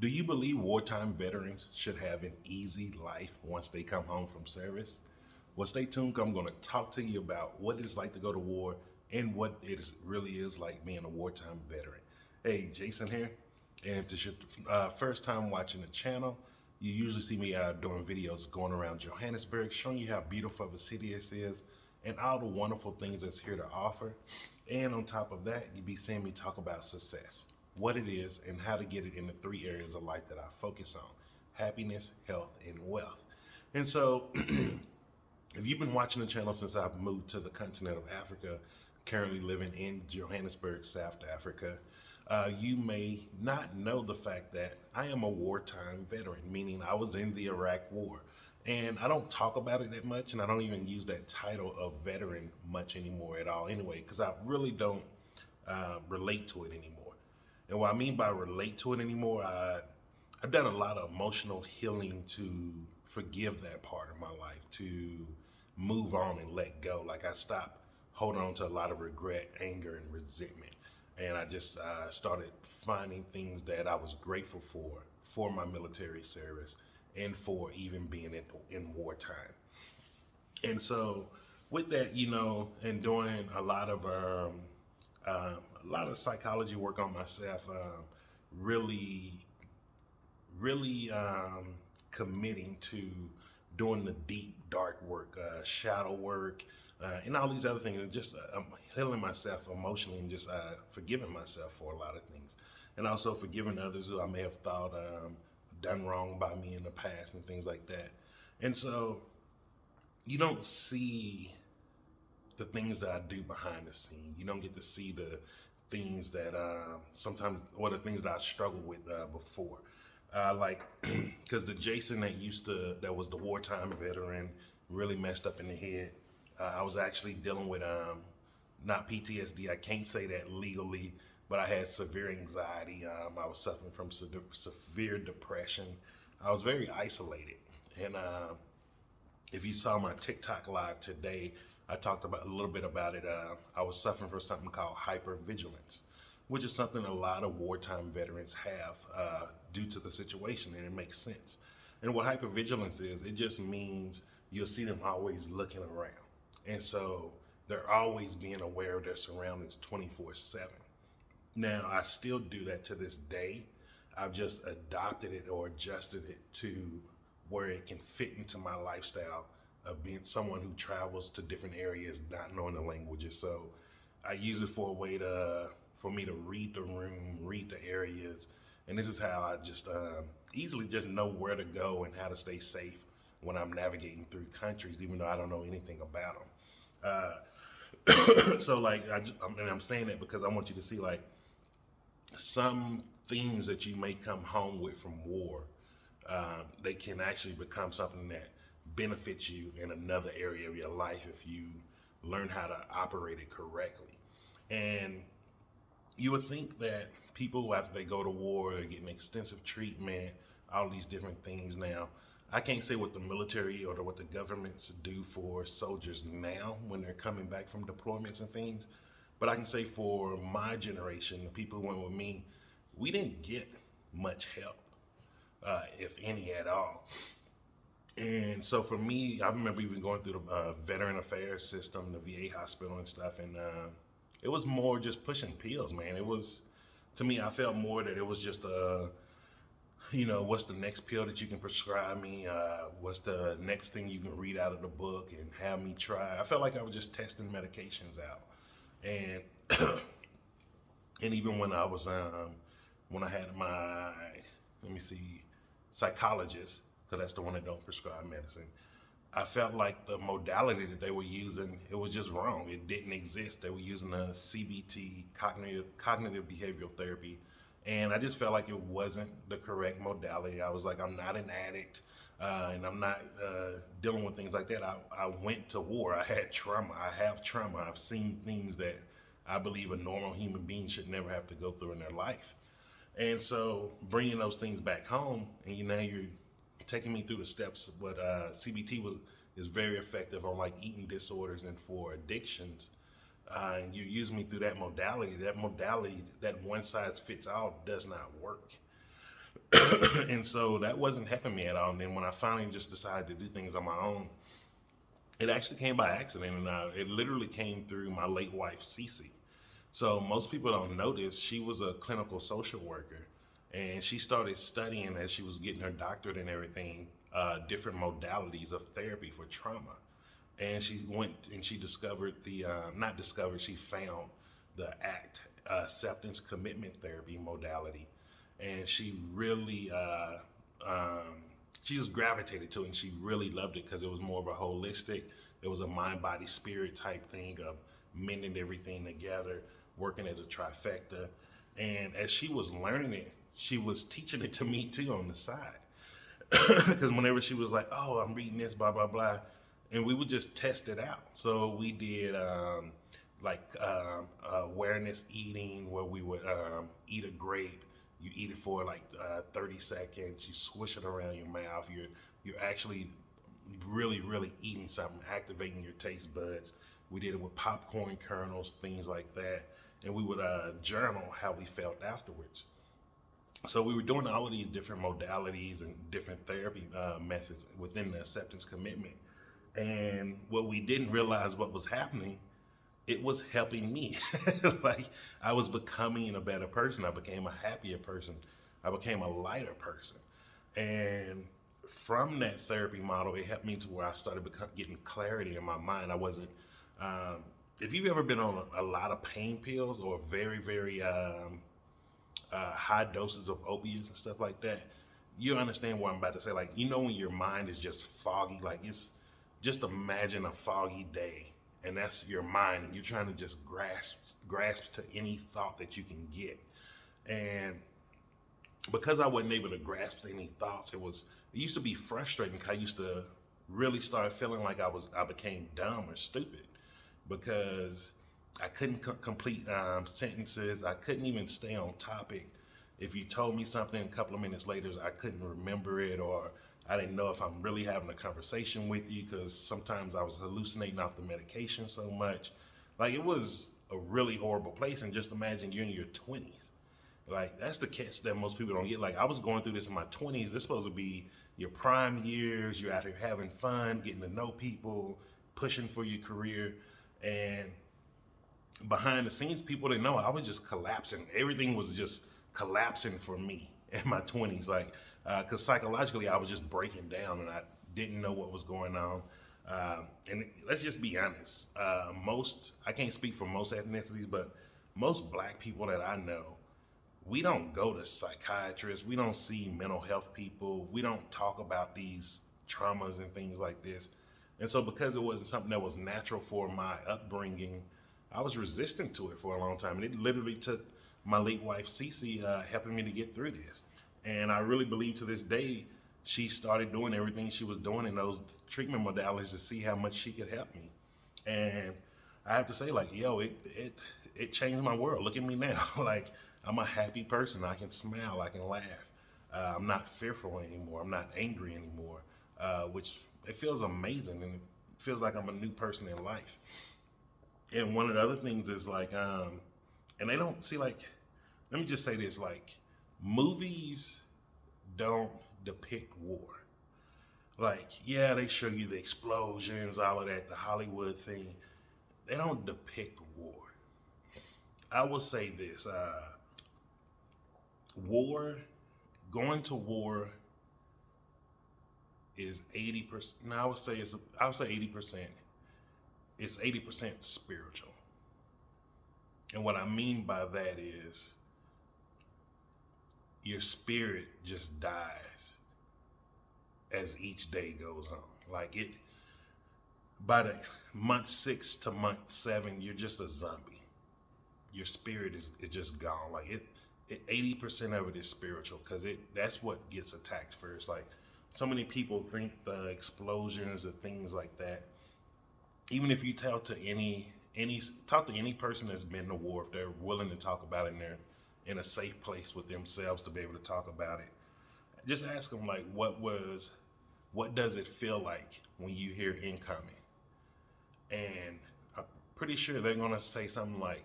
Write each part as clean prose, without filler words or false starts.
Do you believe wartime veterans should have an easy life once they come home from service? Well, stay tuned. I'm going to talk to you about what it's like to go to war and what really is like being a wartime veteran. Hey, Jason here. And if this is your first time watching the channel, you usually see me doing videos going around Johannesburg, showing you how beautiful of a city this is and all the wonderful things that's here to offer. And on top of that, you'll be seeing me talk about success, what it is, and how to get it in the three areas of life that I focus on: happiness, health, and wealth. And so, if you've been watching the channel since I've moved to the continent of Africa, currently living in Johannesburg, South Africa, you may not know the fact that I am a wartime veteran, meaning I was in the Iraq War. And I don't talk about it that much, and I don't even use that title of veteran much anymore at all anyway, because I really don't relate to it anymore. And what I mean by relate to it anymore, I've done a lot of emotional healing to forgive that part of my life, to move on and let go. Like I stopped holding on to a lot of regret, anger, and resentment. And I just started finding things that I was grateful for my military service and for even being in wartime. And so with that, and doing a lot of psychology work on myself, really, really committing to doing the deep, dark work, shadow work, and all these other things, and just healing myself emotionally and just forgiving myself for a lot of things. And also forgiving others who I may have thought done wrong by me in the past and things like that. And so you don't see the things that I do behind the scene. You don't get to see the things that sometimes, or the things that I struggled with before. Like, because the Jason that was the wartime veteran, really messed up in the head. I was actually dealing with not PTSD. I can't say that legally, but I had severe anxiety. I was suffering from severe depression. I was very isolated, and if you saw my TikTok live today, I talked about a little bit about it. I was suffering from something called hypervigilance, which is something a lot of wartime veterans have due to the situation, and it makes sense. And what hypervigilance is, it just means you'll see them always looking around. And so they're always being aware of their surroundings 24/7. Now, I still do that to this day. I've just adopted it or adjusted it to where it can fit into my lifestyle of being someone who travels to different areas, not knowing the languages. So I use it for a way for me to read the room, read the areas, and this is how I just easily just know where to go and how to stay safe when I'm navigating through countries, even though I don't know anything about them. So like, I'm saying that because I want you to see like some things that you may come home with from war, they can actually become something that benefits you in another area of your life if you learn how to operate it correctly. And you would think that people, after they go to war, they're getting extensive treatment, all these different things. Now, I can't say what the military or what the governments do for soldiers now when they're coming back from deployments and things, but I can say for my generation, the people who went with me, we didn't get much help, if any at all. And so for me, I remember even going through the veteran affairs system, the VA hospital and stuff, and it was more just pushing pills, man. It was, to me, I felt more that it was just what's the next pill that you can prescribe me? What's the next thing you can read out of the book and have me try? I felt like I was just testing medications out, and and even when I had my, let me see, psychologist, because that's the one that don't prescribe medicine, I felt like the modality that they were using, it was just wrong. It didn't exist. They were using a CBT, cognitive behavioral therapy, and I just felt like it wasn't the correct modality. I was like, I'm not an addict, and I'm not dealing with things like that. I went to war. I had trauma. I have trauma. I've seen things that I believe a normal human being should never have to go through in their life. And so bringing those things back home, and you're taking me through the steps. But CBT is very effective on like eating disorders and for addictions. And you use me through that modality. That modality, that one size fits all, does not work. And so that wasn't helping me at all. And then when I finally just decided to do things on my own, it actually came by accident, and it literally came through my late wife, Cece. So most people don't know this. She was a clinical social worker, and she started studying as she was getting her doctorate and everything, different modalities of therapy for trauma. And she went and she discovered not discovered, she found the ACT, acceptance commitment therapy modality, and she just gravitated to it, and she really loved it because it was more of a holistic, it was a mind body spirit type thing of mending everything together, working as a trifecta. And as she was learning it, she was teaching it to me too on the side. Because whenever she was like, "Oh, I'm reading this, blah blah blah," and we would just test it out. So we did awareness eating, where we would eat a grape. You eat it for like 30 seconds. You swish it around your mouth. You're actually really eating something, activating your taste buds. We did it with popcorn kernels, things like that, and we would journal how we felt afterwards. So we were doing all of these different modalities and different therapy methods within the acceptance commitment. And what we didn't realize what was happening, it was helping me. Like I was becoming a better person. I became a happier person. I became a lighter person. And from that therapy model, it helped me to where I started getting clarity in my mind. I wasn't, if you've ever been on a lot of pain pills or very high doses of opiates and stuff like that, you understand what I'm about to say. Like, you know, when your mind is just foggy, like it's just imagine a foggy day, and that's your mind, and you're trying to just grasp to any thought that you can get. And because I wasn't able to grasp any thoughts, it used to be frustrating. 'Cause I used to really start feeling like I became dumb or stupid because I couldn't complete sentences. I couldn't even stay on topic. If you told me something a couple of minutes later, I couldn't remember it, or I didn't know if I'm really having a conversation with you because sometimes I was hallucinating off the medication so much. Like it was a really horrible place. And just imagine you're in your 20s. Like that's the catch that most people don't get. Like I was going through this in my 20s. This is supposed to be your prime years. You're out here having fun, getting to know people, pushing for your career. And behind the scenes, people didn't know I was just collapsing. Everything was just collapsing for me in my 20s. Like, because psychologically, I was just breaking down and I didn't know what was going on. And let's just be honest. I can't speak for most ethnicities, but most black people that I know, we don't go to psychiatrists. We don't see mental health people. We don't talk about these traumas and things like this. And so because it wasn't something that was natural for my upbringing, I was resistant to it for a long time. And it literally took my late wife, Cece, helping me to get through this. And I really believe to this day, she started doing everything she was doing in those treatment modalities to see how much she could help me. And I have to say, like, yo, it changed my world. Look at me now. Like, I'm a happy person. I can smile. I can laugh. I'm not fearful anymore. I'm not angry anymore, which it feels amazing. And it feels like I'm a new person in life. And one of the other things is like, and they don't see, like, let me just say this, like, movies don't depict war. Like, yeah, they show you the explosions, all of that, the Hollywood thing. They don't depict war. I will say this, war, going to war is 80%, no, I would say 80%. It's 80% spiritual. And what I mean by that is your spirit just dies as each day goes on. Like it, by the month 6 to month 7, you're just a zombie. Your spirit is just gone. Like it 80% of it is spiritual because that's what gets attacked first. Like so many people think the explosions and things like that. Even if you talk to any person that's been to war, if they're willing to talk about it and they're in a safe place with themselves to be able to talk about it, just ask them like, what does it feel like when you hear incoming? And I'm pretty sure they're gonna say something like,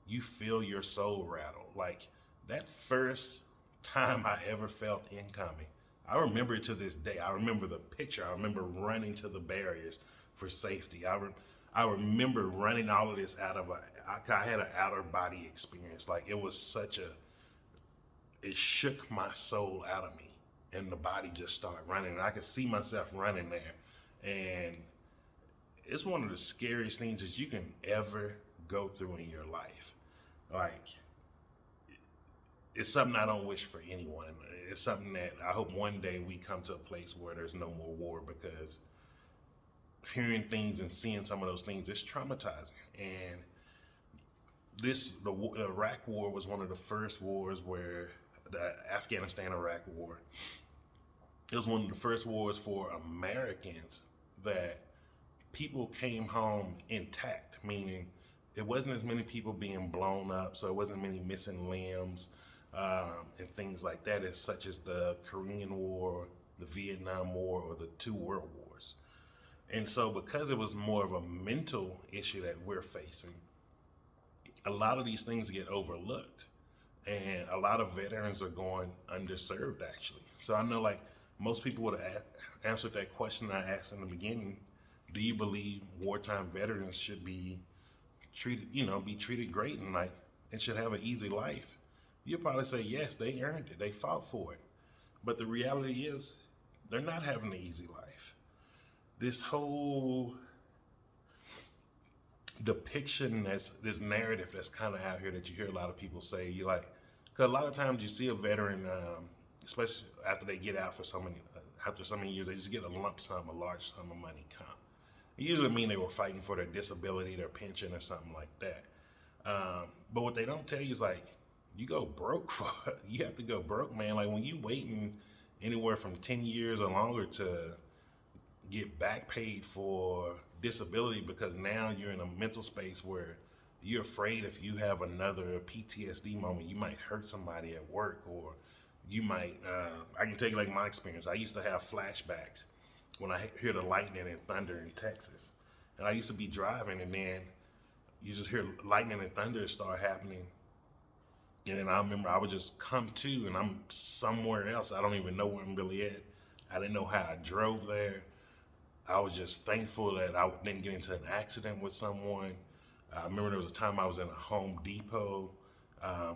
you feel your soul rattle. Like that first time I ever felt incoming. I remember it to this day. I remember the picture. I remember running to the barriers for safety. I remember running all of this out of I had an outer body experience. Like it was such a, it shook my soul out of me, and the body just started running. And I could see myself running there, and it's one of the scariest things that you can ever go through in your life. Like it's something I don't wish for anyone. It's something that I hope one day we come to a place where there's no more war, because hearing things and seeing some of those things, it's traumatizing. And the Iraq War was one of the first wars where the Afghanistan-Iraq War, it was one of the first wars for Americans that people came home intact, meaning it wasn't as many people being blown up, so it wasn't many missing limbs and things like that, as such as the Korean War, the Vietnam War, or the two world wars. And so because it was more of a mental issue that we're facing, a lot of these things get overlooked, and a lot of veterans are going underserved actually. So I know like most people would have answered that question I asked in the beginning: do you believe wartime veterans should be treated, be treated great and should have an easy life? You'll probably say yes, they earned it, they fought for it. But the reality is they're not having an easy life. This whole depiction, this narrative that's kind of out here that you hear a lot of people say, you like, because a lot of times you see a veteran, especially after they get out for after so many years, they just get a lump sum, a large sum of money come. It usually mean they were fighting for their disability, their pension, or something like that. But what they don't tell you is like, you go broke for it. You have to go broke, man. Like when you waiting anywhere from 10 years or longer to get back paid for disability, because now you're in a mental space where you're afraid if you have another PTSD moment, you might hurt somebody at work, or you might, I can tell you like my experience. I used to have flashbacks when I hear the lightning and thunder in Texas. And I used to be driving, and then you just hear lightning and thunder start happening. And then I remember I would just come to, and I'm somewhere else. I don't even know where I'm really at. I didn't know how I drove there. I was just thankful that I didn't get into an accident with someone. I remember there was a time I was in a Home Depot.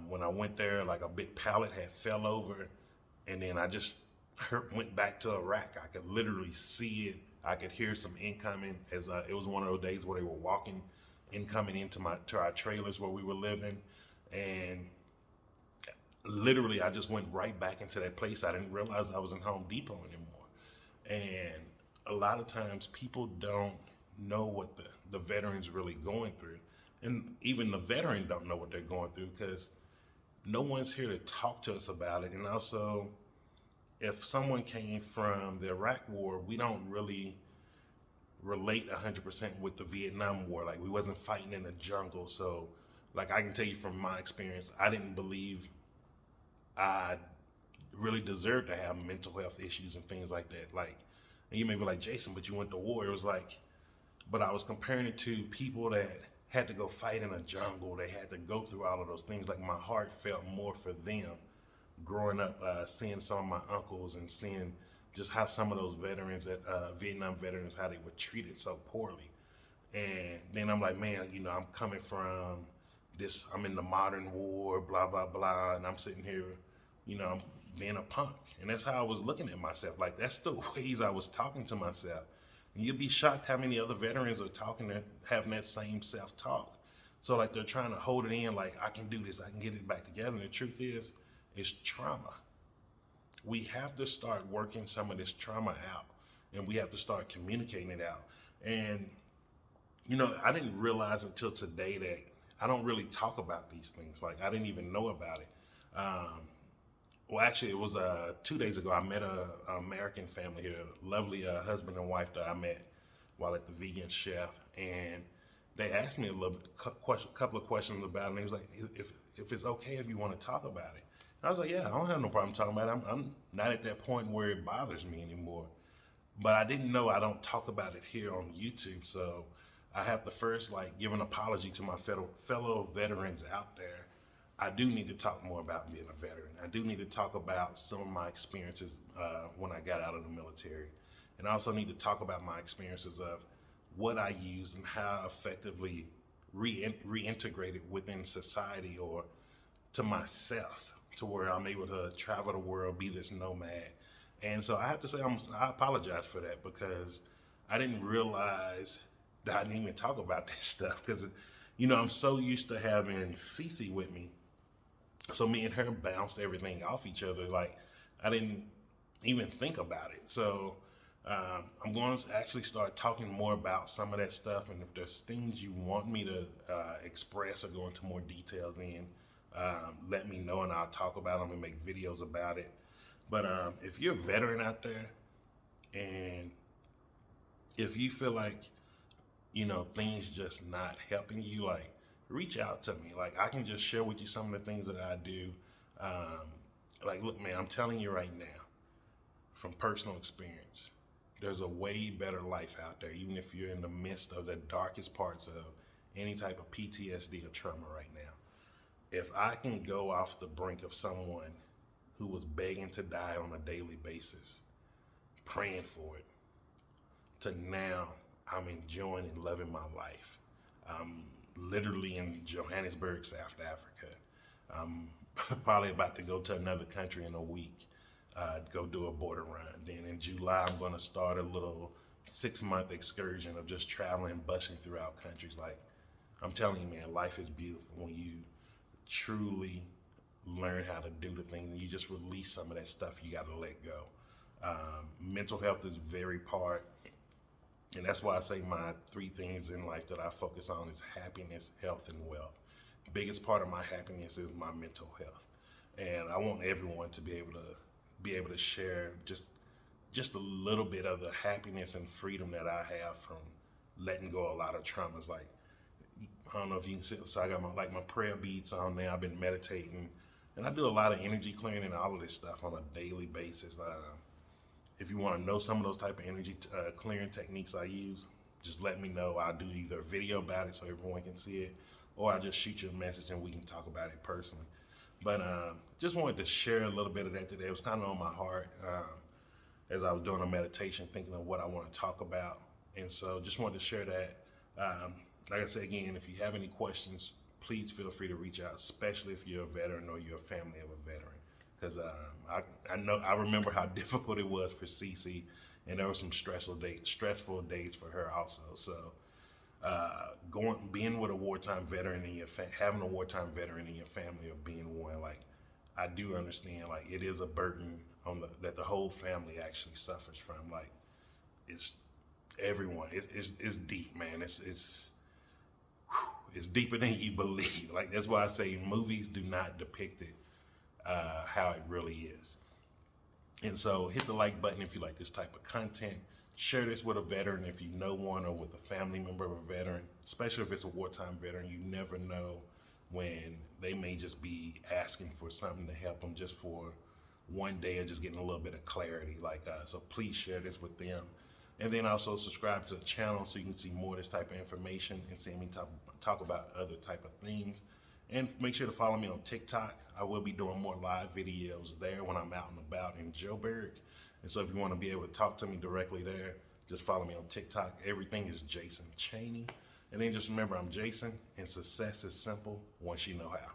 When I went there, like a big pallet had fell over, and then I just went back to Iraq. I could literally see it. I could hear some incoming, as it was one of those days where they were walking, incoming into our trailers where we were living, and literally I just went right back into that place. I didn't realize I was in Home Depot anymore. And a lot of times people don't know what the veteran's really going through. And even the veteran don't know what they're going through, because no one's here to talk to us about it. And also, if someone came from the Iraq War, we don't really relate 100% with the Vietnam War. Like we wasn't fighting in the jungle. So like I can tell you from my experience, I didn't believe I really deserved to have mental health issues and things like that. Like, and you may be like, Jason, but you went to war. It was like, but I was comparing it to people that had to go fight in a jungle. They had to go through all of those things. Like my heart felt more for them growing up, seeing some of my uncles and seeing just how some of those veterans, Vietnam veterans, how they were treated so poorly. And then I'm like, man, I'm coming from this, I'm in the modern war, blah, blah, blah. And I'm sitting here, I'm being a punk. And that's how I was looking at myself. Like that's the ways I was talking to myself. And you'd be shocked how many other veterans are having that same self-talk. So like they're trying to hold it in, like I can do this, I can get it back together. And the truth is, it's trauma. We have to start working some of this trauma out, and we have to start communicating it out. And, I didn't realize until today that I don't really talk about these things. Like I didn't even know about it. Well, actually, it was 2 days ago. I met an American family here, a lovely husband and wife that I met while at the Vegan Chef, and they asked me a couple of questions about it. And they was like, "If it's okay if you want to talk about it," and I was like, "Yeah, I don't have no problem talking about it. I'm not at that point where it bothers me anymore." But I didn't know I don't talk about it here on YouTube, so I have to first give an apology to my fellow veterans out there. I do need to talk more about being a veteran. I do need to talk about some of my experiences when I got out of the military. And I also need to talk about my experiences of what I used and how I effectively reintegrated within society or to myself to where I'm able to travel the world, be this nomad. And so I have to say, I apologize for that because I didn't realize that I didn't even talk about that stuff because, I'm so used to having Cece with me. So me and her bounced everything off each other. Like I didn't even think about it. So I'm going to actually start talking more about some of that stuff. And if there's things you want me to express or go into more details in, let me know and I'll talk about them and make videos about it. But if you're a veteran out there and if you feel like, things just not helping you, like reach out to me. Like I can just share with you some of the things that I do. Like, look, man, I'm telling you right now from personal experience, there's a way better life out there, even if you're in the midst of the darkest parts of any type of PTSD or trauma right now. If I can go off the brink of someone who was begging to die on a daily basis, praying for it, to now I'm enjoying and loving my life. I'm literally in Johannesburg, South Africa. I'm probably about to go to another country in a week, go do a border run. Then in July, I'm going to start a little 6-month excursion of just traveling, busting throughout countries. Like, I'm telling you, man, life is beautiful when you truly learn how to do the things and you just release some of that stuff you got to let go. Mental health is very part, and that's why I say my 3 things in life that I focus on is happiness, health, and wealth. Biggest part of my happiness is my mental health, and I want everyone to be able to share just a little bit of the happiness and freedom that I have from letting go of a lot of traumas. Like, I don't know if you can see, so I got my prayer beads on there. I've been meditating, and I do a lot of energy clearing and all of this stuff on a daily basis. If you want to know some of those type of energy clearing techniques I use, just let me know. I'll do either a video about it so everyone can see it, or I'll just shoot you a message and we can talk about it personally. But just wanted to share a little bit of that today. It was kind of on my heart as I was doing a meditation, thinking of what I want to talk about. And so just wanted to share that. Like I said, again, if you have any questions, please feel free to reach out, especially if you're a veteran or you're a family of a veteran. Because I remember how difficult it was for Cece, and there were some stressful days for her also. So being with a wartime veteran in having a wartime veteran in your family or being one, like I do understand, like it is a burden that the whole family actually suffers from. Like it's everyone. It's deep, man. It's deeper than you believe. Like that's why I say movies do not depict it how it really is. And so hit the like button if you like this type of content. Share this with a veteran if you know one, or with a family member of a veteran, especially if it's a wartime veteran. You never know when they may just be asking for something to help them just for one day or just getting a little bit of clarity. So please share this with them. And then also subscribe to the channel so you can see more of this type of information and see me talk about other type of things. And make sure to follow me on TikTok. I will be doing more live videos there when I'm out and about in Joburg. And so if you want to be able to talk to me directly there, just follow me on TikTok. Everything is Jason Chaney. And then just remember, I'm Jason, and success is simple once you know how.